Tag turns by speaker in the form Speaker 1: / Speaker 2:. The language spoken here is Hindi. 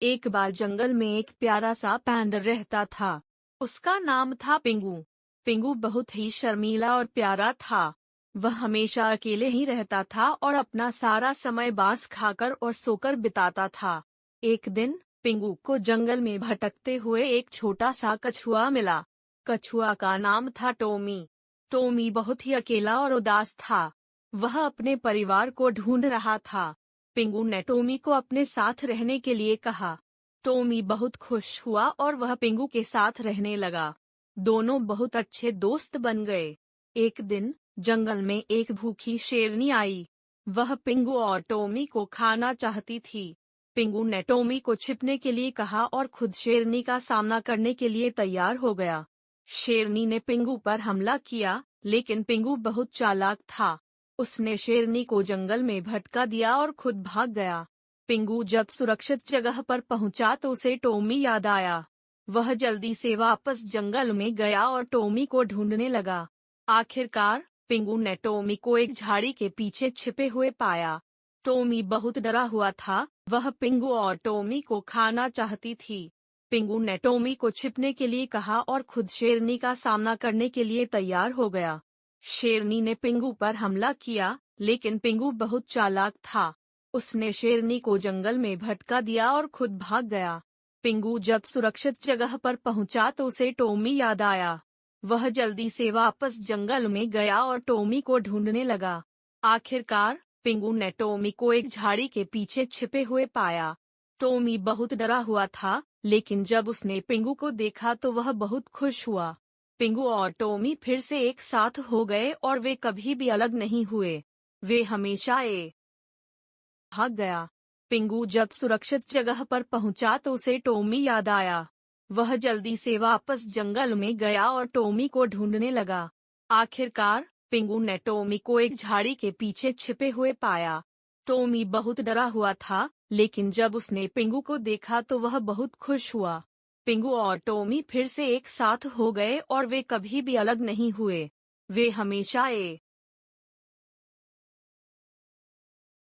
Speaker 1: एक बार जंगल में एक प्यारा सा पैंडा रहता था। उसका नाम था पिंगू। पिंगू बहुत ही शर्मीला और प्यारा था। वह हमेशा अकेले ही रहता था और अपना सारा समय बांस खाकर और सोकर बिताता था। एक दिन पिंगू को जंगल में भटकते हुए एक छोटा सा कछुआ मिला। कछुआ का नाम था टॉमी। टॉमी बहुत ही अकेला और उदास था। वह अपने परिवार को ढूंढ रहा था। पिंगू ने टॉमी को अपने साथ रहने के लिए कहा। टॉमी बहुत खुश हुआ और वह पिंगू के साथ रहने लगा। दोनों बहुत अच्छे दोस्त बन गए। एक दिन जंगल में एक भूखी शेरनी आई। वह पिंगू और टॉमी को खाना चाहती थी। पिंगू ने टॉमी को छिपने के लिए कहा और खुद शेरनी का सामना करने के लिए तैयार हो गया। शेरनी ने पिंगू पर हमला किया, लेकिन पिंगू बहुत चालाक था। उसने शेरनी को जंगल में भटका दिया और खुद भाग गया। पिंगू जब सुरक्षित जगह पर पहुंचा तो उसे टॉमी याद आया। वह जल्दी से वापस जंगल में गया और टॉमी को ढूंढने लगा। आखिरकार पिंगू ने टॉमी को एक झाड़ी के पीछे छिपे हुए पाया। टॉमी बहुत डरा हुआ था। वह पिंगू और टॉमी को खाना चाहती थी। पिंगू ने टॉमी को छिपने के लिए कहा और खुद शेरनी का सामना करने के लिए तैयार हो गया। शेरनी ने पिंगू पर हमला किया, लेकिन पिंगू बहुत चालाक था। उसने शेरनी को जंगल में भटका दिया और खुद भाग गया। पिंगू जब सुरक्षित जगह पर पहुंचा तो उसे टॉमी याद आया। वह जल्दी से वापस जंगल में गया और टॉमी को ढूंढने लगा। आखिरकार पिंगू ने टॉमी को एक झाड़ी के पीछे छिपे हुए पाया। टॉमी बहुत डरा हुआ था, लेकिन जब उसने पिंगू को देखा तो वह बहुत खुश हुआ। पिंगू और टॉमी फिर से एक साथ हो गए और वे कभी भी अलग नहीं हुए। वे हमेशा भाग गया। पिंगू जब सुरक्षित जगह पर पहुंचा तो उसे टॉमी याद आया। वह जल्दी से वापस जंगल में गया और टॉमी को ढूंढने लगा। आखिरकार पिंगू ने टॉमी को एक झाड़ी के पीछे छिपे हुए पाया। टॉमी बहुत डरा हुआ था, लेकिन जब उसने पिंगू को देखा तो वह बहुत खुश हुआ। पिंगू और टॉमी फिर से एक साथ हो गए और वे कभी भी अलग नहीं हुए। वे हमेशा